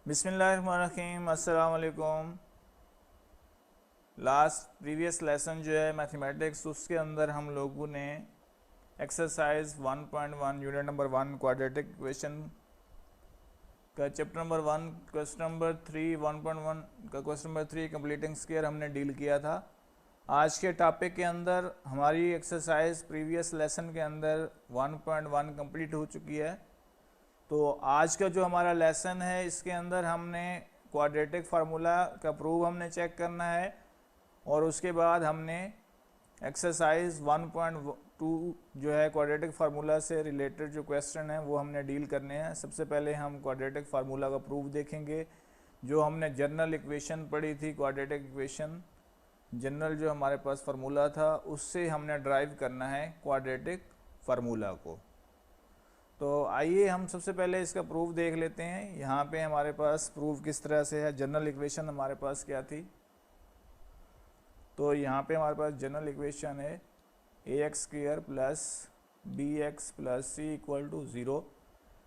बिस्मिल्लाहिर्रहमानिर्रहीम, अस्सलाम वालेकुम। प्रीवियस लेसन जो है मैथमेटिक्स, उसके अंदर हम लोगों ने exercise 1.1 unit number 1 quadratic equation का चैप्टर नंबर 1 क्वेश्चन नंबर 3 1.1 का क्वेश्चन नंबर 3 कंप्लीटिंग स्क्वायर हमने डील किया था। आज के टॉपिक के अंदर हमारी एक्सरसाइज प्रीवियस लेसन के अंदर 1.1 कंप्लीट हो चुकी है। तो आज का जो हमारा लेसन है, इसके अंदर हमने क्वाड्रेटिक फार्मूला का प्रूव हमने चेक करना है और उसके बाद हमने एक्सरसाइज 1.2 जो है क्वाड्रेटिक फार्मूला से रिलेटेड जो क्वेश्चन है वो हमने डील करने हैं। सबसे पहले हम क्वाड्रेटिक फार्मूला का प्रूफ देखेंगे। जो हमने जनरल इक्वेशन पढ़ी थी, क्वाड्रेटिक इक्वेशन जनरल जो हमारे पास फार्मूला था, उससे हमने ड्राइव करना है क्वाड्रेटिक फार्मूला को। तो आइए हम सबसे पहले इसका प्रूफ देख लेते हैं। यहाँ पे हमारे पास प्रूफ किस तरह से है। जनरल इक्वेशन हमारे पास क्या थी, तो यहाँ पे हमारे पास जनरल इक्वेशन है ax² plus bx plus c equal to 0।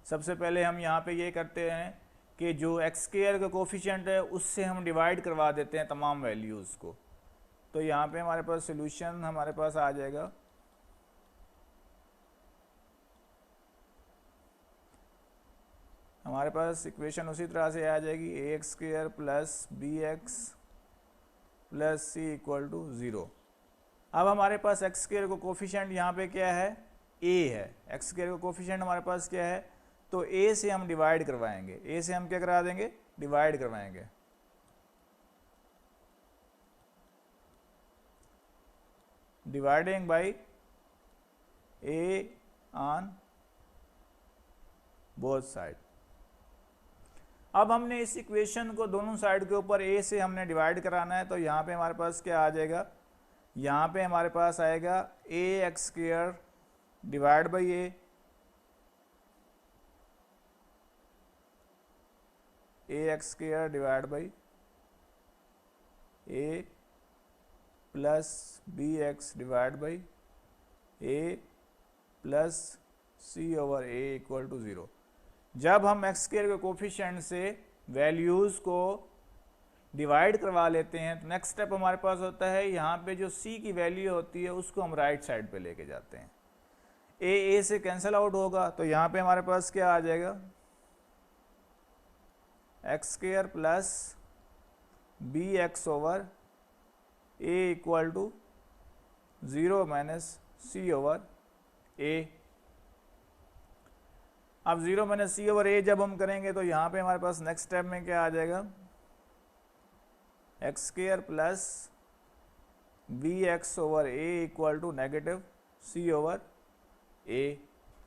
सबसे पहले हम यहाँ पे ये करते हैं कि जो x² का कोफिशिएंट है उससे हम डिवाइड करवा देते हैं तमाम वैल्यूज़ को। तो यहाँ पे हमारे पास सोल्यूशन हमारे पास आ जाएगा हमारे पास इक्वेशन उसी तरह से आ जाएगी ax² plus bx plus c equal to 0। अब हमारे पास x² को कोफिशिएंट यहाँ पे क्या है, a है। x² को कोफिशिएंट हमारे पास क्या है, तो a से हम डिवाइड करवाएंगे। a से हम क्या करा देंगे, डिवाइड करवाएंगे। Dividing by a on both side. अब हमने इस इक्वेशन को दोनों साइड के ऊपर a से हमने डिवाइड कराना है। तो यहाँ पे हमारे पास क्या आ जाएगा, यहाँ पे हमारे पास आएगा ax² divide by ax² divide by a plus bx divide by a plus c over a equal to 0। जब हम x² के कोफिशिएंट से वैल्यूज़ को डिवाइड करवा लेते हैं तो नेक्स्ट स्टेप हमारे पास होता है, यहाँ पे जो c की वैल्यू होती है उसको हम राइट साइड पे लेके जाते हैं। a से कैंसिल आउट होगा, तो यहाँ पे हमारे पास क्या आ जाएगा, x² plus bx over a equal to 0 minus c over a। अब 0 माइनस सी ओवर ए जब हम करेंगे तो यहाँ पे हमारे पास नेक्स्ट स्टेप में क्या आ जाएगा, x² plus bx over a equal to negative c over a.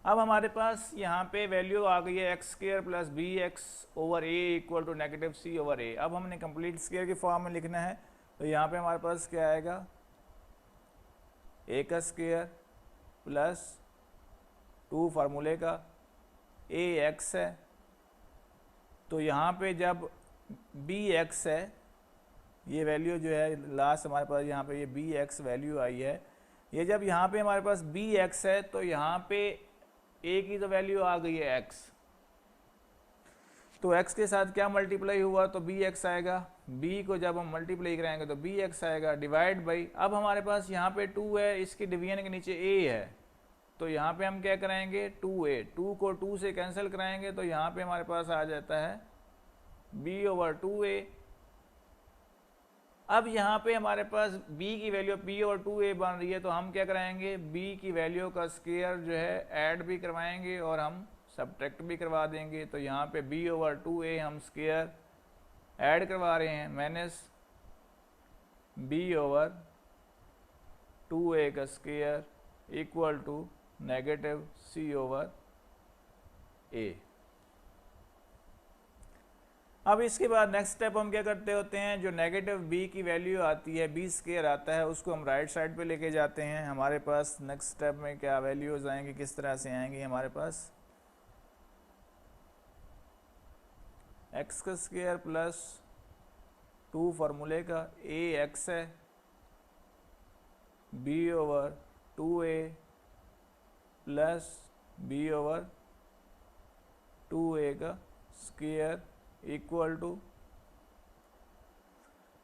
अब हमारे पास यहाँ पे वैल्यू आ गई है x² plus bx over a equal to negative c over a. अब हमने कंप्लीट स्क्वायर की फॉर्म में लिखना है। तो यहाँ पे हमारे पास क्या आएगा, a का स्क्वायर प्लस 2 फार्मूले का ax है। तो यहाँ पे जब bx है, ये वैल्यू जो है लास्ट हमारे पास यहाँ पे ये bx वैल्यू आई है, ये जब यहाँ पे हमारे पास bx है तो यहाँ पे a की तो वैल्यू आ गई है x, तो x के साथ क्या मल्टीप्लाई हुआ तो bx आएगा। b को जब हम मल्टीप्लाई कराएंगे तो bx आएगा डिवाइड बाई, अब हमारे पास यहाँ पे 2 है, इसके डिवीजन के नीचे a है, तो यहाँ पे हम क्या कराएंगे 2a, 2 को 2 से कैंसिल कराएंगे तो यहाँ पे हमारे पास आ जाता है b ओवर 2a। अब यहाँ पे हमारे पास b की वैल्यू b ओवर 2a बन रही है, तो हम क्या कराएंगे, b की वैल्यू का स्क्वायर जो है ऐड भी करवाएंगे और हम सब्ट्रैक्ट भी करवा देंगे। तो यहाँ पे b ओवर 2a हम स्क्वायर ऐड करवा रहे हैं माइनस b ओवर 2a का square equal to negative c over a. अब इसके बाद नेक्स्ट स्टेप हम क्या करते होते हैं, जो नेगेटिव b की वैल्यू आती है, b² आता है, उसको हम राइट साइड पे लेके जाते हैं। हमारे पास नेक्स्ट स्टेप में क्या वैल्यूज आएंगी, किस तरह से आएंगी, हमारे पास x का स्क्वायर प्लस 2 फार्मूले का ax है, b over 2a plus b over 2a का स्क्वायर इक्वल टू,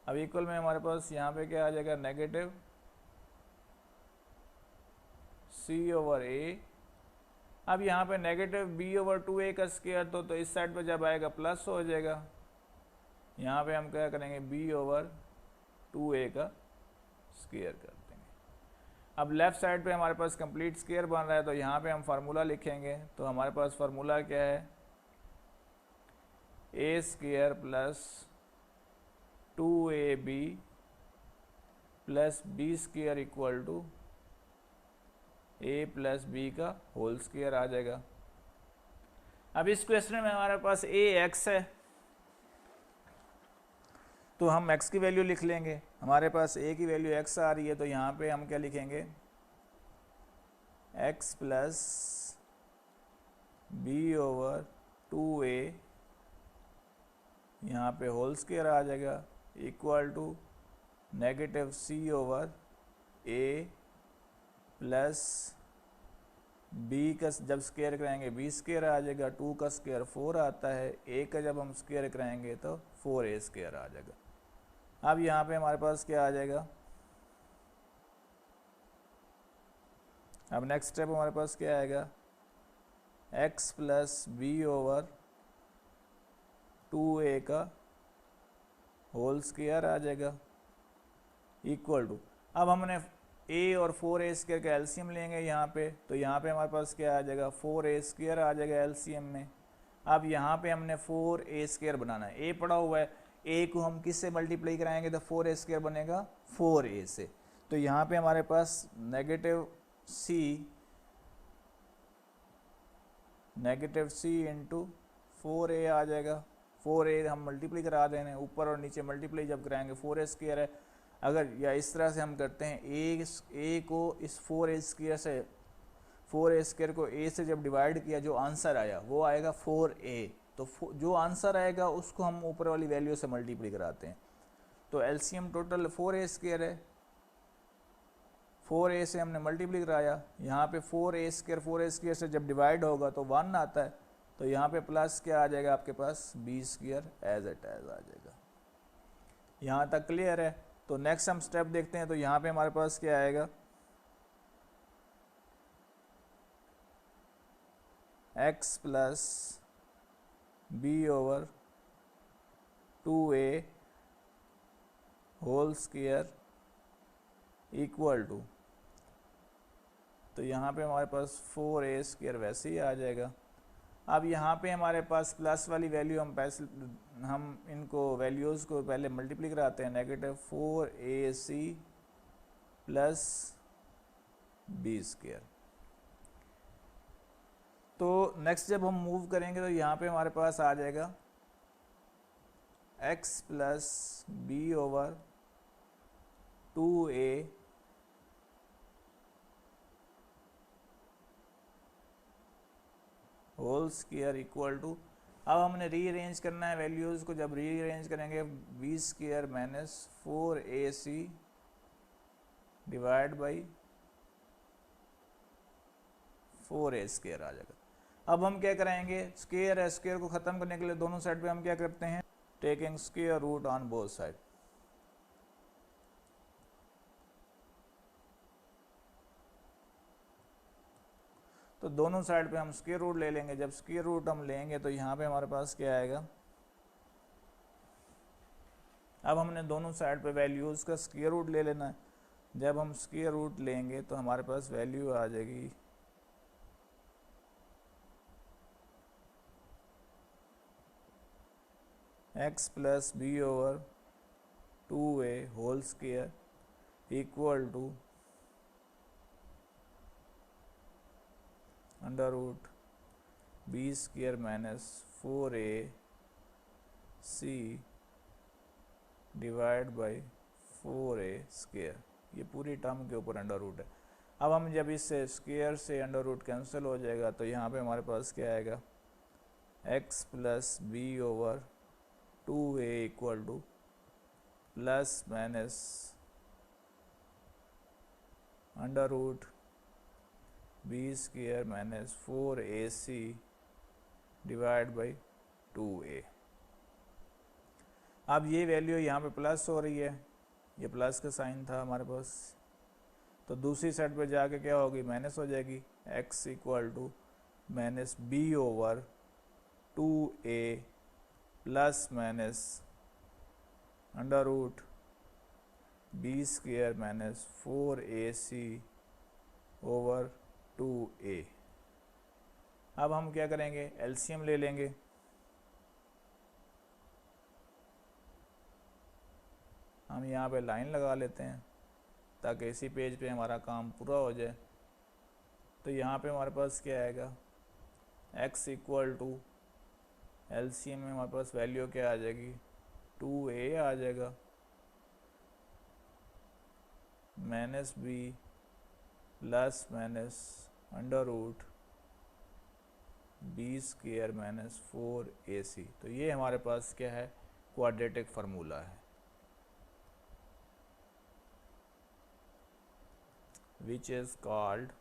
अब इक्वल में हमारे पास यहाँ पे क्या आ जाएगा, नेगेटिव सी ओवर ए। अब यहाँ पे नेगेटिव बी ओवर 2a का स्क्वायर तो इस साइड पे जब आएगा प्लस हो जाएगा। यहाँ पे हम क्या करेंगे, b ओवर 2a का स्क्वायर कर देंगे। अब लेफ्ट साइड पे हमारे पास कंप्लीट स्क्वायर बन रहा है, तो यहाँ पे हम फार्मूला लिखेंगे। तो हमारे पास फार्मूला क्या है, a square plus 2ab plus b square equal to a plus b का होल स्क्वायर आ जाएगा। अब इस क्वेश्चन में हमारे पास a x है, तो हम x की वैल्यू लिख लेंगे। हमारे पास a की वैल्यू x आ रही है, तो यहाँ पे हम क्या लिखेंगे, x plus b over 2a, यहाँ पे होल स्क्वायर आ जाएगा, equal to negative c over a plus b का जब स्क्वायर कराएंगे बी स्क्वायर आ जाएगा, 2 का स्क्वायर 4 आता है, a का जब हम स्क्वायर कराएंगे तो 4a स्क्वायर आ जाएगा। अब यहाँ पे हमारे पास क्या आ जाएगा, अब नेक्स्ट स्टेप हमारे पास क्या आएगा, x plus b over 2a का होल स्क्वायर आ जाएगा, इक्वल टू, अब हमने a और 4a स्क्वायर का एलसीएम लेंगे यहाँ पे, तो यहाँ पे हमारे पास क्या आ जाएगा, 4a स्क्वायर आ जाएगा एलसीएम में। अब यहाँ पे हमने 4a स्क्वायर बनाना है, a पड़ा हुआ है, a को हम किससे मल्टीप्लाई कराएंगे तो 4a स्क्वायर बनेगा 4a से। तो यहाँ पे हमारे पास नेगेटिव c इंटू 4a आ जाएगा। 4a हम मल्टीप्लाई करा देने, ऊपर और नीचे मल्टीप्लाई जब कराएंगे 4a स्क्वायर है। अगर या इस तरह से हम करते हैं, a को इस 4a स्क्वायर से, 4a स्क्वायर को a से जब डिवाइड किया, जो आंसर आया वो आएगा 4a। तो जो आंसर आएगा उसको हम ऊपर वाली वैल्यू से मल्टीप्लाई कराते हैं। तो एलसीएम टोटल 4a स्क्वायर है, 4a से हमने मल्टीप्लाई कराया, यहाँ पे 4a स्क्वायर से जब डिवाइड होगा तो 1 आता है, तो यहाँ पे प्लस क्या आ जाएगा आपके पास, b square as it as आ जाएगा। यहाँ तक क्लियर है। तो नेक्स्ट हम स्टेप देखते हैं, तो यहाँ पे हमारे पास क्या आएगा, x plus b over 2a whole square equal to, तो यहाँ पे हमारे पास 4a स्क्वायर वैसे ही आ जाएगा। अब यहाँ पे हमारे पास प्लस वाली वैल्यू हम इनको वैल्यूज़ को पहले मल्टीप्लाई कराते हैं, negative 4ac plus b square. तो नेक्स्ट जब हम मूव करेंगे तो यहाँ पे हमारे पास आ जाएगा x plus b over 2a whole square equal to, अब हमने रीअरेंज करना है वैल्यूज़ को। जब रीअरेंज करेंगे b square minus 4ac divide by 4a square आ जाएगा। अब हम क्या कराएंगे, स्क्वायर है, स्क्वायर को ख़त्म करने के लिए दोनों साइड पे हम क्या करते हैं, taking square root on both side. तो दोनों साइड पे हम स्क्वायर रूट ले लेंगे। जब स्क्वायर रूट हम लेंगे तो यहाँ पे हमारे पास क्या आएगा, अब हमने दोनों साइड पे वैल्यूज़ का स्क्वायर रूट ले लेना है। जब हम स्क्वायर रूट लेंगे तो हमारे पास वैल्यू आ जाएगी x plus b over 2a whole square equal to under root b square minus 4ac divide by 4a square, ये पूरी टर्म के ऊपर अंडर रूट है। अब हम जब इससे स्क्वायर से अंडर रूट कैंसिल हो जाएगा तो यहाँ पे हमारे पास क्या आएगा, x plus b over 2a equal to plus minus under root b square minus 4ac divide by 2a। अब ये वैल्यू यहाँ पे प्लस हो रही है, ये प्लस का साइन था हमारे पास, तो दूसरी साइड पे जाके क्या होगी, माइनस हो जाएगी। x equal to minus b over 2a plus minus under root b square minus 4ac over 2a। अब हम क्या करेंगे, एलसीएम ले लेंगे। हम यहाँ पे लाइन लगा लेते हैं ताकि इसी पेज पे हमारा काम पूरा हो जाए। तो यहाँ पे हमारे पास क्या आएगा, x इक्वल टू एलसीएम में हमारे पास वैल्यू क्या आ जाएगी, 2a आ जाएगा minus b plus minus under root b square minus 4ac। तो ये हमारे पास क्या है, क्वाड्रेटिक फार्मूला है, which is called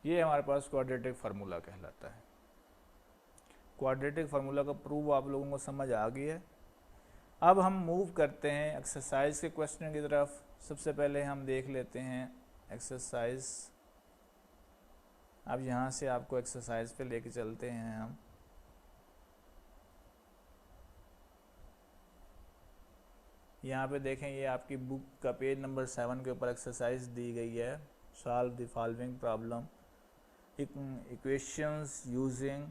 ये हमारे पास क्वाड्रेटिक फार्मूला कहलाता है। क्वाड्रेटिक फार्मूला का प्रूफ आप लोगों को समझ आ गई है। अब हम मूव करते हैं एक्सरसाइज के क्वेश्चन की तरफ। सबसे पहले हम देख लेते हैं एक्सरसाइज। अब यहाँ से आपको एक्सरसाइज पे लेके चलते हैं हम। यहाँ पे देखें, ये आपकी बुक का पेज नंबर 7 के ऊपर एक्सरसाइज दी गई है। Solve the following problem equations using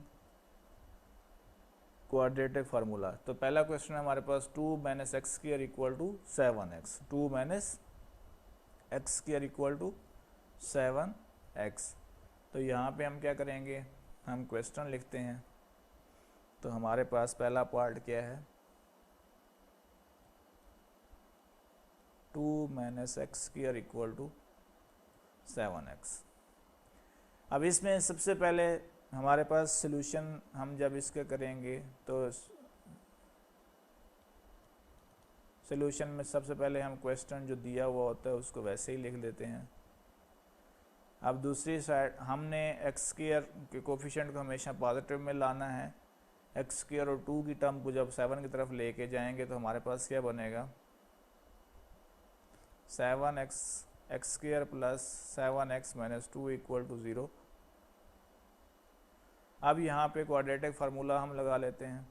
quadratic formula. तो पहला क्वेश्चन है हमारे पास 2 minus x square equal to 7x। 2 minus x square equal to 7x। तो यहाँ पे हम क्या करेंगे, हम क्वेश्चन लिखते हैं। तो हमारे पास पहला पार्ट क्या है, 2 minus x square equal to 7x। अब इसमें सबसे पहले हमारे पास सॉल्यूशन हम जब इसका करेंगे तो सॉल्यूशन में सबसे पहले हम क्वेश्चन जो दिया हुआ होता है उसको वैसे ही लिख देते हैं। अब दूसरी साइड हमने एक्स स्क्वायर के कोफिशिएंट को हमेशा पॉजिटिव में लाना है। एक्स स्क्वायर और 2 की टर्म को जब 7 की तरफ लेके जाएंगे तो हमारे पास क्या बनेगा, 7x x square plus 7x minus 2 equal to 0। अब यहाँ पे क्वाड्रेटिक फार्मूला हम लगा लेते हैं।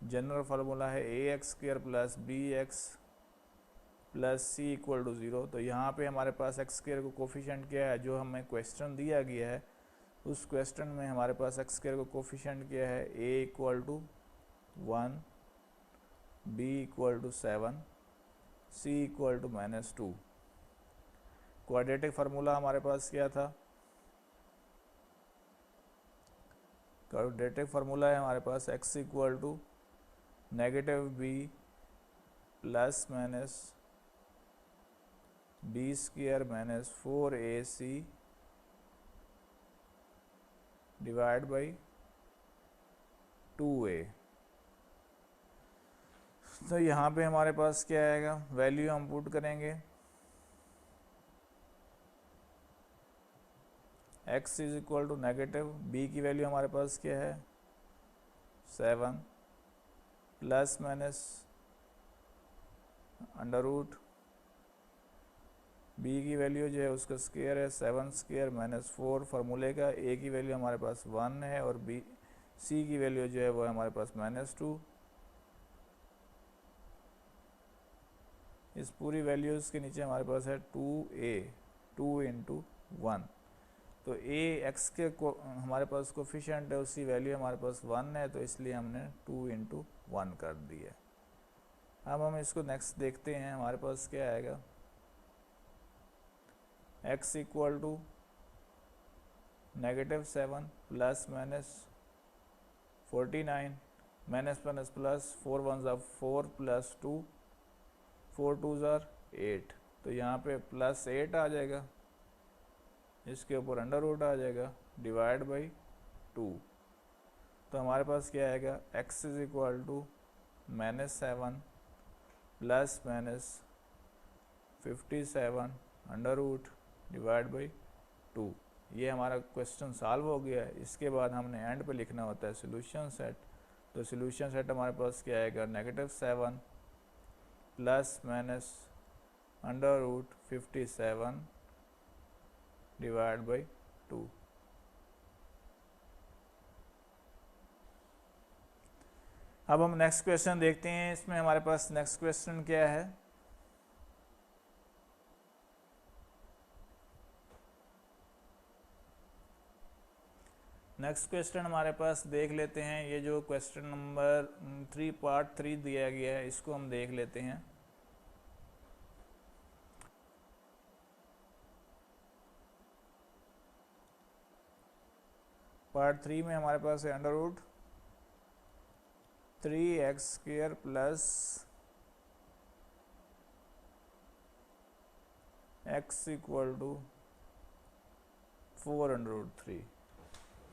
जनरल फार्मूला है ax square plus bx plus c equal to 0। तो यहाँ पे हमारे पास एक्स स्क्वायर को कोफिशिएंट क्या है, जो हमें क्वेश्चन दिया गया है उस क्वेश्चन में हमारे पास एक्स स्क्वायर को कोफिशिएंट क्या है, a equal to 1, b equal to 7, c equal to minus 2। Quadratic formula हमारे पास क्या था, क्वाड्रेटिक फार्मूला है हमारे पास x equal to negative b plus minus b square minus 4ac divide by 2a। तो यहाँ पे हमारे पास क्या आएगा, वैल्यू हम पुट करेंगे। x is equal to negative, b की वैल्यू हमारे पास क्या है 7 plus minus under root b की वैल्यू जो है उसका स्क्वायर है 7 स्क्वायर माइनस 4 फार्मूले का। a की वैल्यू हमारे पास 1 है और c की वैल्यू जो है वो हमारे पास माइनस 2। इस पूरी वैल्यूज़ के नीचे हमारे पास है 2a, 2 इंटू 1। तो a x के हमारे पास कोफिशिएंट है, उसकी वैल्यू हमारे पास 1 है, तो इसलिए हमने 2 इंटू 1 कर दिया। अब हम इसको नेक्स्ट देखते हैं, हमारे पास क्या आएगा, x equal to negative 7 plus minus 49 minus minus plus 4 1 ज़ा 4 प्लस 2 4 2 ज़ा 8। तो यहाँ पे प्लस 8 आ जाएगा, इसके ऊपर अंडर रूट आ जाएगा डिवाइड बाई 2। तो हमारे पास क्या आएगा, x is equal to -7 plus -57 under root divide by 2। ये हमारा क्वेश्चन सॉल्व हो गया है। इसके बाद हमने एंड पे लिखना होता है सोल्यूशन सेट। तो सोल्यूशन सेट हमारे पास क्या आएगा, -7 plus minus under root 57 divide by 2। अब हम नेक्स्ट क्वेश्चन देखते हैं। इसमें हमारे पास नेक्स्ट क्वेश्चन क्या है, नेक्स्ट क्वेश्चन हमारे पास देख लेते हैं। ये जो क्वेश्चन नंबर 3 पार्ट 3 दिया गया है, इसको हम देख लेते हैं। पार्ट 3 में हमारे पास है under root 3x² plus x equal to 4 under root 3।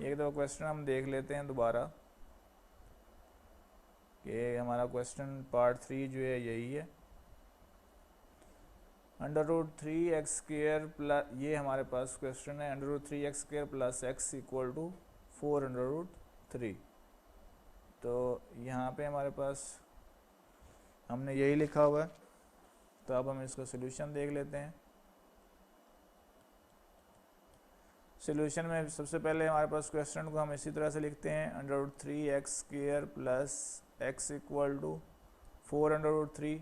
एक दो क्वेश्चन हम देख लेते हैं दोबारा कि हमारा क्वेश्चन पार्ट 3 जो है यही है। अंडर रूट 3x² प्लस, ये हमारे पास क्वेश्चन है, under root 3x² plus x equal to 4 under root 3। तो यहाँ पे हमारे पास हमने यही लिखा हुआ है। तो अब हम इसका सोल्यूशन देख लेते हैं। सोल्यूशन में सबसे पहले हमारे पास क्वेश्चन को हम इसी तरह से लिखते हैं, under root 3x² plus x equal to 4 under root 3।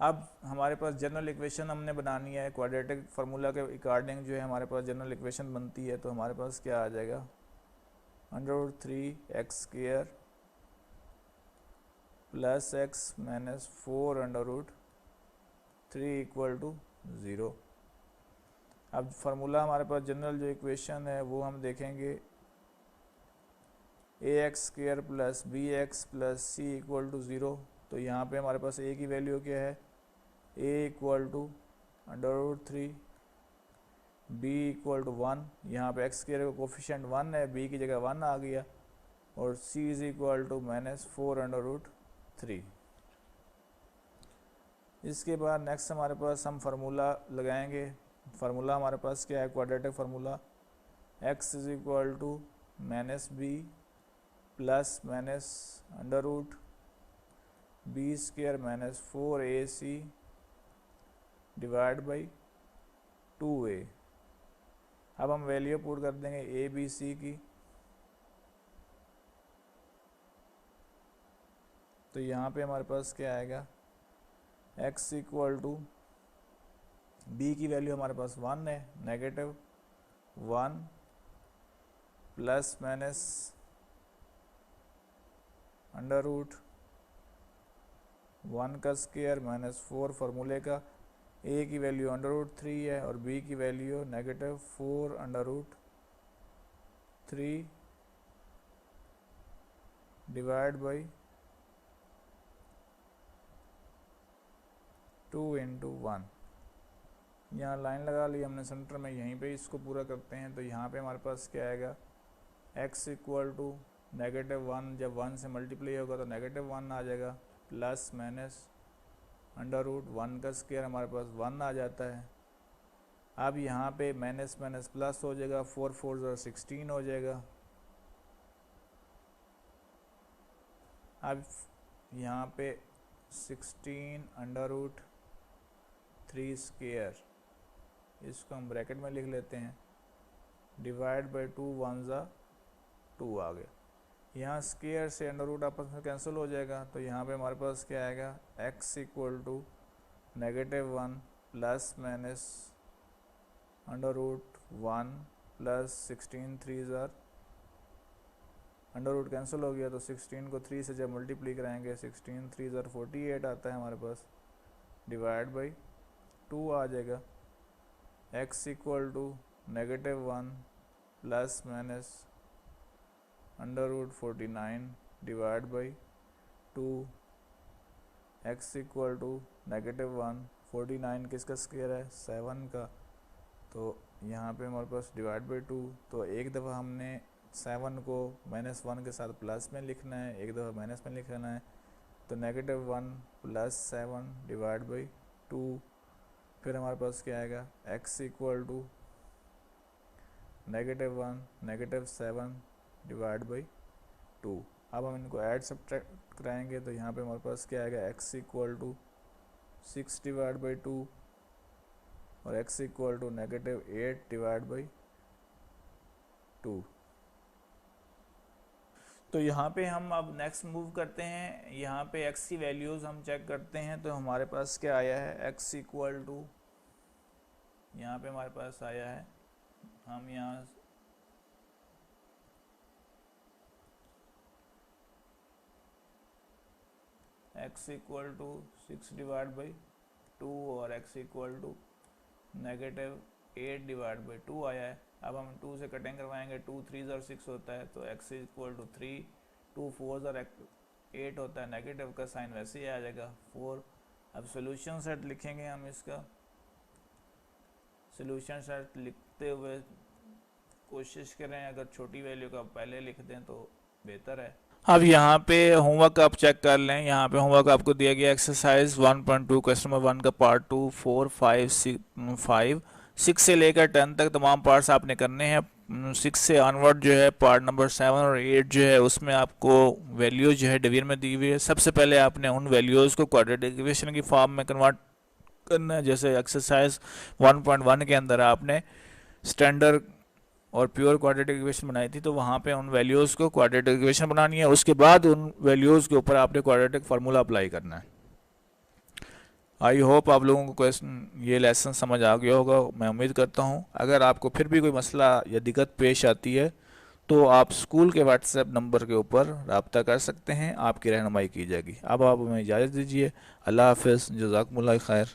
अब हमारे पास जनरल इक्वेशन हमने बनानी है, क्वाड्रेटिक फार्मूला के अकॉर्डिंग जो है हमारे पास जनरल इक्वेशन बनती है। तो हमारे पास क्या आ जाएगा, under root 3x² plus x minus 4 under root 3 equal to 0। अब फार्मूला हमारे पास जनरल जो इक्वेशन है वो हम देखेंगे, ax² plus bx plus c equal to 0। तो यहाँ पे हमारे पास a की वैल्यू क्या है, a equal to under root 3, b equal to 1। यहाँ पे x² का कोफिशिएंट 1 है, b की जगह 1 आ गया, और c is equal to -4 under root 3। इसके बाद नेक्स्ट हमारे पास हम फार्मूला लगाएंगे। फार्मूला हमारे पास क्या है, quadratic formula, x is equal to -b plus minus under root b² minus 4ac divide by 2a। अब हम वैल्यू पुट कर देंगे a b c की। तो यहाँ पे हमारे पास क्या आएगा, x इक्वल टू b की वैल्यू हमारे पास 1 है, -1 प्लस माइनस अंडर रूट 1 का स्क्वायर माइनस 4 फार्मूले का, a की वैल्यू अंडर रूट 3 है और b की value -4 under root 3 divide by 2 into 1। यहाँ लाइन लगा ली हमने सेंटर में, यहीं पे इसको पूरा करते हैं। तो यहाँ पे हमारे पास क्या आएगा, x इक्वल टू -1, जब 1 से मल्टीप्लाई होगा तो -1 आ जाएगा, प्लस माइनस अंडर रूट 1 का स्क्वायर हमारे पास 1 आ जाता है। अब यहाँ पे माइनस माइनस प्लस हो जाएगा, 4 4 16 हो जाएगा। अब यहाँ पे 16 अंडर रूट 3 स्क्वायर, इसको हम ब्रैकेट में लिख लेते हैं, डिवाइड बाई 2 1 2 आ गया। यहाँ स्क्वायर से अंडर रूट आपस में कैंसिल हो जाएगा। तो यहाँ पे हमारे पास क्या आएगा, x equal to -1 plus minus under root 1 plus 16 3 under root cancel हो गया। तो 16 को 3 से जब मल्टीप्लाई कराएंगे, 16 3 48 आता है हमारे पास, डिवाइड बाई 2 आ जाएगा। x equal to -1 plus minus under root 49 divide by 2, x equal to -1, 49 किसका स्क्वायर है, 7 का। तो यहाँ पे हमारे पास डिवाइड बाई 2, तो एक दफ़ा हमने 7 को -1 के साथ प्लस में लिखना है, एक दफ़ा माइनस में लिखना है, तो -1 + 7 डिवाइड बाई 2। फिर हमारे पास क्या आएगा, x equal to -1 -7 divide by 2। अब हम इनको ऐड सब्ट्रैक्ट कराएंगे तो यहाँ पे हमारे पास क्या आएगा, x equal to 6 divide by 2 और x equal to -8 divide by 2। तो यहाँ पे हम अब नेक्स्ट मूव करते हैं, यहाँ पे x की वैल्यूज़ हम चेक करते हैं। तो हमारे पास क्या आया है, x इक्वल टू, यहाँ पे हमारे पास आया है, हम यहाँ x equal to 6 divide by 2 और x equal to -8 divide by 2 आया है। अब हम 2 से कटिंग करवाएंगे, 2 3 और 6 होता है, तो x इक्वल टू 3, 2 4 और 8 होता है, नेगेटिव का साइन वैसे ही आ जाएगा 4। अब सोल्यूशन सेट लिखेंगे हम, इसका सोल्यूशन सेट लिखते हुए कोशिश करें अगर छोटी वैल्यू का पहले लिख दें तो बेहतर है। अब यहाँ पे होमवर्क आप चेक कर लें, यहाँ पे होमवर्क आपको दिया गया एक्सरसाइज 1.2 क्वेश्चन नंबर 1 का पार्ट 2 4 5 6 से लेकर 10 तक तमाम पार्ट्स आपने करने हैं। 6 से ऑनवर्ड जो है पार्ट नंबर 7 और 8 जो है उसमें आपको वैल्यूज जो है डिवीजन में दी हुई है। सबसे पहले आपने उन वैल्यूज़ को क्वाड्रेटिक इक्वेशन की फॉर्म में कन्वर्ट करना है। जैसे एक्सरसाइज 1.1 के अंदर आपने स्टैंडर्ड और प्योर क्वाड्रेटिक इक्वेशन बनाई थी, तो वहाँ पे उन वैल्यूज़ को क्वाड्रेटिक इक्वेशन बनानी है, उसके बाद उन वैल्यूज़ के ऊपर आपने क्वाड्रेटिक फार्मूला अप्लाई करना है। आई होप आप लोगों को क्वेश्चन ये लेसन समझ आ गया होगा, मैं उम्मीद करता हूँ। अगर आपको फिर भी कोई मसला या दिक्कत पेश आती है तो आप स्कूल के व्हाट्सएप नंबर के ऊपर रब्ता कर सकते हैं, आपकी रहनुमाई की जाएगी। अब आप हमें इजाज़त दीजिए। अल्लाह हाफ़िज़, जज़ाकुमुल्लाह खैर।